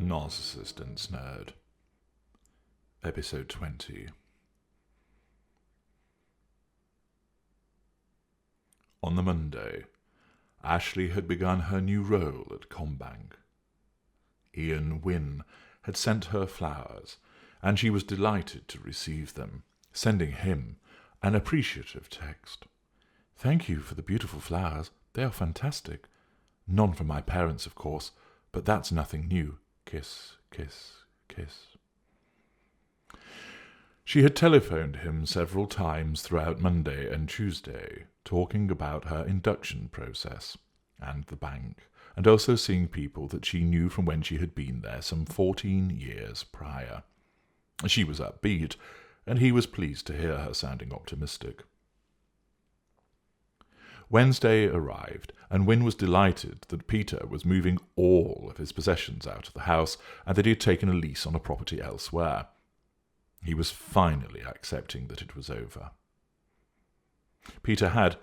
Narcissist Ensnared. Episode 20. On the Monday, Ashley had begun her new role at Combank. Ian Wynne had sent her flowers, and she was delighted to receive them, sending him an appreciative text. "Thank you for the beautiful flowers. They are fantastic. None from my parents, of course, but that's nothing new. Kiss, kiss, kiss." She had telephoned him several times throughout Monday and Tuesday, talking about her induction process and the bank, and also seeing people that she knew from when she had been there some 14 years prior. She was upbeat, and he was pleased to hear her sounding optimistic. Wednesday arrived, and Wynne was delighted that Peter was moving all of his possessions out of the house, and that he had taken a lease on a property elsewhere. He was finally accepting that it was over. Peter had,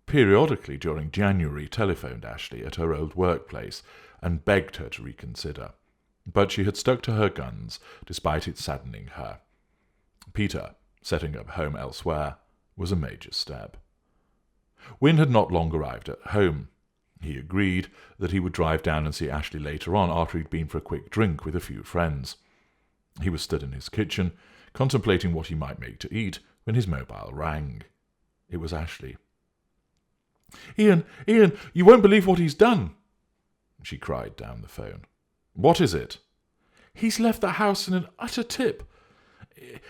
periodically during January, telephoned Ashley at her old workplace and begged her to reconsider, but she had stuck to her guns, despite it saddening her. Peter, setting up home elsewhere, was a major step. Wynne had not long arrived at home. He agreed that he would drive down and see Ashley later on after he'd been for a quick drink with a few friends. He was stood in his kitchen, contemplating what he might make to eat, when his mobile rang. It was Ashley. Ian, you won't believe what he's done," she cried down the phone. "What is it?" "He's left the house in an utter tip.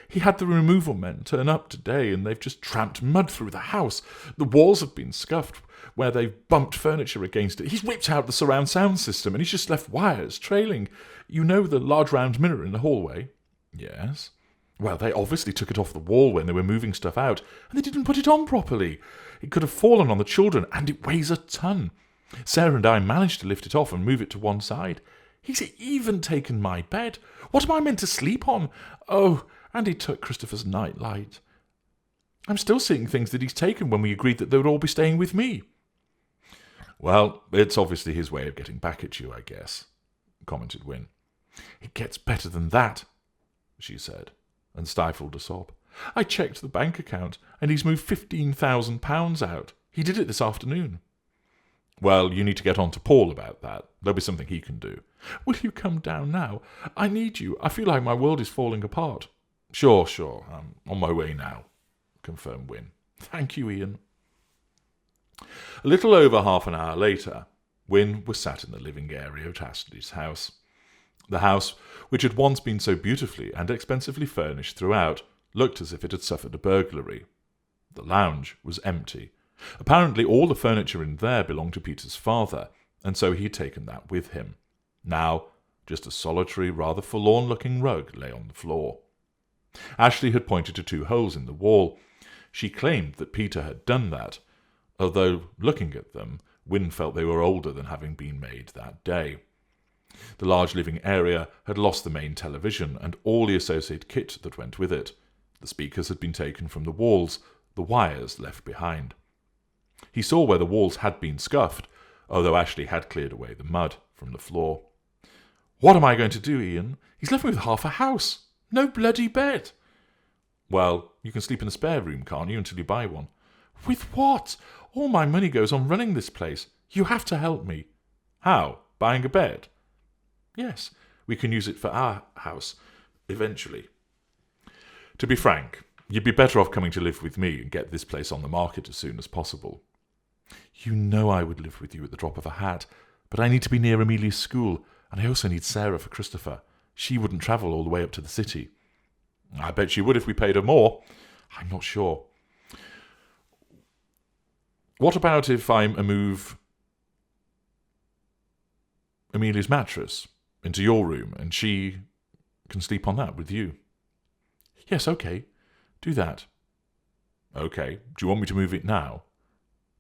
He had the removal men turn up today, and they've just tramped mud through the house. The walls have been scuffed where they've bumped furniture against it. He's ripped out the surround sound system, and he's just left wires trailing. You know the large round mirror in the hallway?" "Yes." "Well, they obviously took it off the wall when they were moving stuff out, and they didn't put it on properly. It could have fallen on the children, and it weighs a ton. Sarah and I managed to lift it off and move it to one side. He's even taken my bed. What am I meant to sleep on? Oh, and he took Christopher's night light. I'm still seeing things that he's taken when we agreed that they would all be staying with me." "Well, it's obviously his way of getting back at you, I guess," commented Wynne. "It gets better than that," she said, and stifled a sob. "I checked the bank account, and he's moved £15,000 out. He did it this afternoon." "Well, you need to get on to Paul about that. There'll be something he can do." "Will you come down now? I need you. I feel like my world is falling apart." Sure. I'm on my way now," confirmed Wynne. "Thank you, Ian." A little over half an hour later, Wynne was sat in the living area of Ashley's house. The house, which had once been so beautifully and expensively furnished throughout, looked as if it had suffered a burglary. The lounge was empty. Apparently all the furniture in there belonged to Peter's father, and so he had taken that with him. Now, just a solitary, rather forlorn-looking rug lay on the floor. Ashley had pointed to 2 holes in the wall. She claimed that Peter had done that, although, looking at them, Wynne felt they were older than having been made that day. The large living area had lost the main television and all the associated kit that went with it. The speakers had been taken from the walls, the wires left behind. He saw where the walls had been scuffed, although Ashley had cleared away the mud from the floor. "What am I going to do, Ian? He's left me with half a house. No bloody bed." "Well, you can sleep in the spare room, can't you, until you buy one?" "With what? All my money goes on running this place. You have to help me." "How? Buying a bed?" "Yes, we can use it for our house, eventually." "To be frank, you'd be better off coming to live with me and get this place on the market as soon as possible." "You know I would live with you at the drop of a hat, but I need to be near Amelia's school, and I also need Sarah for Christopher. She wouldn't travel all the way up to the city." "I bet she would if we paid her more." "I'm not sure." "What about if I move Amelia's mattress into your room, and she can sleep on that with you?" "Yes, okay. Do that." "Okay. Do you want me to move it now?"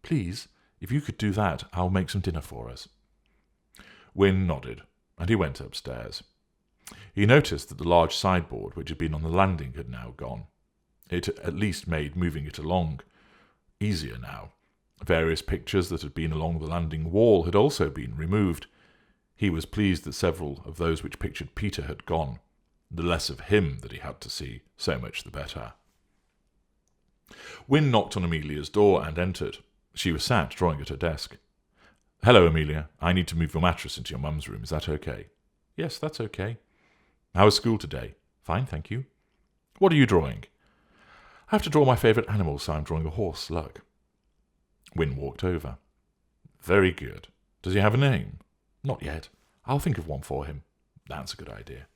"Please, if you could do that, I'll make some dinner for us." Wynne nodded, and he went upstairs. He noticed that the large sideboard which had been on the landing had now gone. It at least made moving it along easier now. Various pictures that had been along the landing wall had also been removed. He was pleased that several of those which pictured Peter had gone. The less of him that he had to see, so much the better. Wynne knocked on Amelia's door and entered. She was sat drawing at her desk. "Hello, Amelia. I need to move your mattress into your mum's room. Is that okay?" "Yes, that's okay." "How was school today?" "Fine, thank you." "What are you drawing?" "I have to draw my favourite animal, so I'm drawing a horse, Luck." Wynne walked over. "Very good. Does he have a name?" "Not yet. I'll think of one for him." "That's a good idea."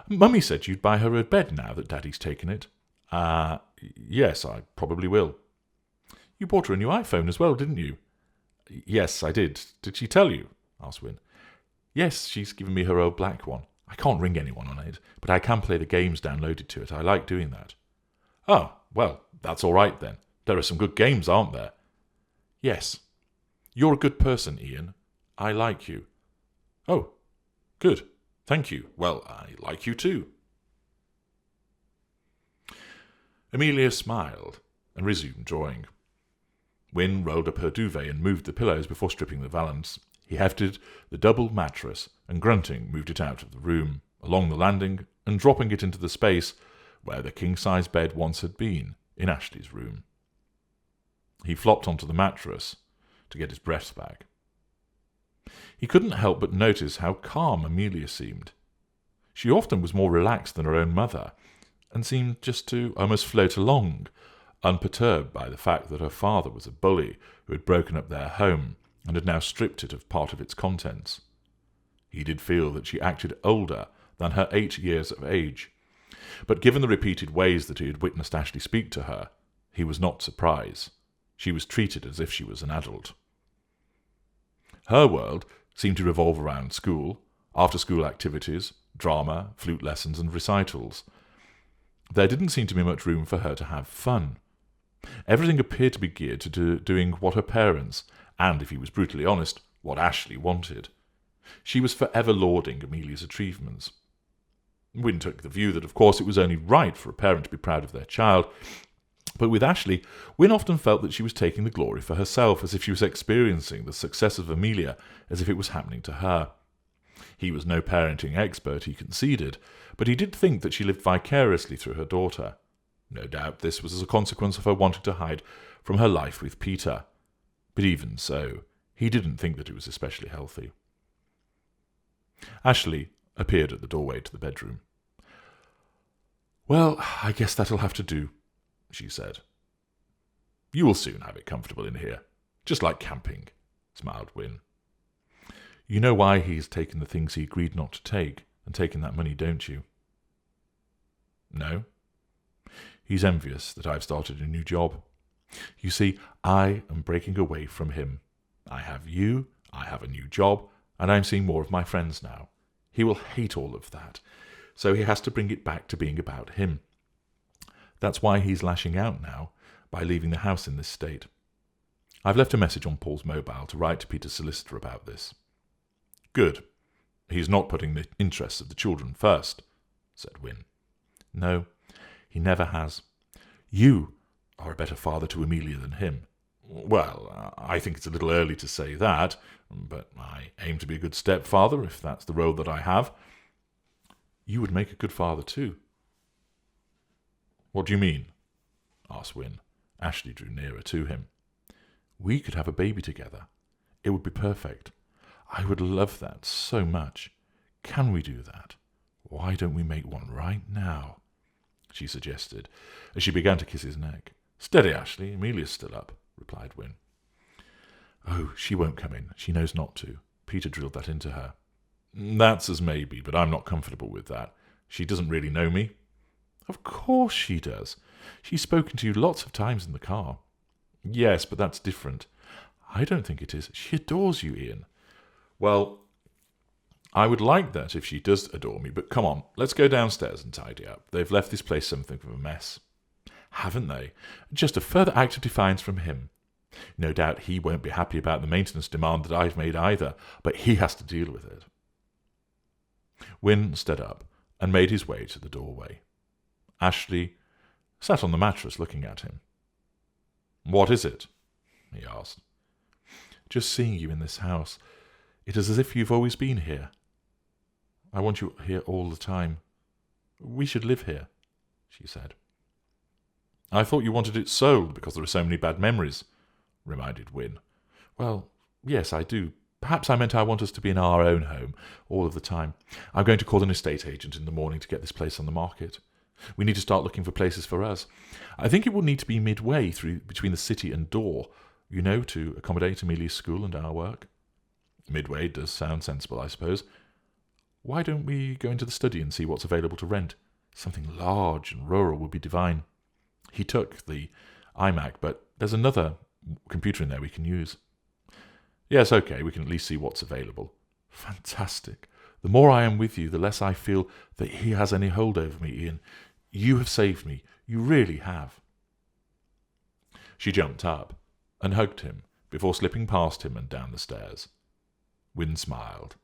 "Mummy said you'd buy her a bed now that Daddy's taken it." Yes, I probably will." "You bought her a new iPhone as well, didn't you?" "Yes, I did. Did she tell you?" asked Wynne. "Yes, she's given me her old black one. I can't ring anyone on it, but I can play the games downloaded to it. I like doing that." "Oh, well, that's all right then. There are some good games, aren't there?" "Yes. You're a good person, Ian. I like you." "Oh, good. Thank you. Well, I like you too." Amelia smiled and resumed drawing. Wynne rolled up her duvet and moved the pillows before stripping the valance. He hefted the double mattress and, grunting, moved it out of the room, along the landing, and dropping it into the space where the king-size bed once had been, in Ashley's room. He flopped onto the mattress to get his breath back. He couldn't help but notice how calm Amelia seemed. She often was more relaxed than her own mother, and seemed just to almost float along, unperturbed by the fact that her father was a bully who had broken up their home and had now stripped it of part of its contents. He did feel that she acted older than her 8 years of age, but given the repeated ways that he had witnessed Ashley speak to her, he was not surprised. She was treated as if she was an adult. Her world seemed to revolve around school, after-school activities, drama, flute lessons, and recitals. There didn't seem to be much room for her to have fun. Everything appeared to be geared to doing what her parents, and, if he was brutally honest, what Ashley wanted. She was forever lauding Amelia's achievements. Wynne took the view that, of course, it was only right for a parent to be proud of their child, but with Ashley, Wynne often felt that she was taking the glory for herself, as if she was experiencing the success of Amelia as if it was happening to her. He was no parenting expert, he conceded, but he did think that she lived vicariously through her daughter. No doubt this was as a consequence of her wanting to hide from her life with Peter. But even so, he didn't think that it was especially healthy. Ashley appeared at the doorway to the bedroom. "Well, I guess that'll have to do," she said. "You will soon have it comfortable in here, just like camping," smiled Wynne. "You know why he's taken the things he agreed not to take, and taken that money, don't you?" "No." "He's envious that I've started a new job. You see, I am breaking away from him. I have you, I have a new job, and I'm seeing more of my friends now. He will hate all of that, so he has to bring it back to being about him. That's why he's lashing out now, by leaving the house in this state. I've left a message on Paul's mobile to write to Peter's solicitor about this." "Good. He's not putting the interests of the children first," said Wynne. "No, he never has. You are a better father to Amelia than him." "Well, I think it's a little early to say that, but I aim to be a good stepfather, if that's the role that I have." "You would make a good father too." "What do you mean?" asked Wynne. Ashley drew nearer to him. "We could have a baby together. It would be perfect. I would love that so much. Can we do that? Why don't we make one right now?" she suggested, as she began to kiss his neck. "Steady, Ashley. Amelia's still up," replied Wynne. "Oh, she won't come in. She knows not to. Peter drilled that into her." "That's as maybe, but I'm not comfortable with that. She doesn't really know me." "Of course she does. She's spoken to you lots of times in the car." "Yes, but that's different." "I don't think it is. She adores you, Ian." "Well, I would like that if she does adore me, but come on, let's go downstairs and tidy up. They've left this place something of a mess." "Haven't they? Just a further act of defiance from him. No doubt he won't be happy about the maintenance demand that I've made either, but he has to deal with it." Wynne stood up and made his way to the doorway. Ashley sat on the mattress looking at him. "What is it?" he asked. "Just seeing you in this house. It is as if you've always been here. I want you here all the time. We should live here, she said. I thought you wanted it sold because there are so many bad memories, reminded Wynne. Well, yes, I do. Perhaps I meant I want us to be in our own home all of the time. I'm going to call an estate agent in the morning to get this place on the market. We need to start looking for places for us. I think it will need to be midway between the city and Dor, to accommodate Amelia's school and our work. Midway does sound sensible, I suppose. Why don't we go into the study and see what's available to rent? Something large and rural would be divine. He took the iMac, but there's another computer in there we can use. Yes, okay, we can at least see what's available. Fantastic. The more I am with you, the less I feel that he has any hold over me, Ian. You have saved me. You really have. She jumped up and hugged him before slipping past him and down the stairs. Wynne smiled.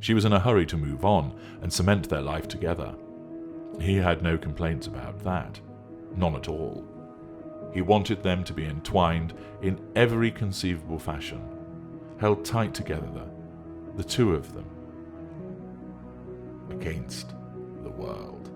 She was in a hurry to move on and cement their life together. He had no complaints about that. None at all. He wanted them to be entwined in every conceivable fashion, held tight together, the two of them, against the world.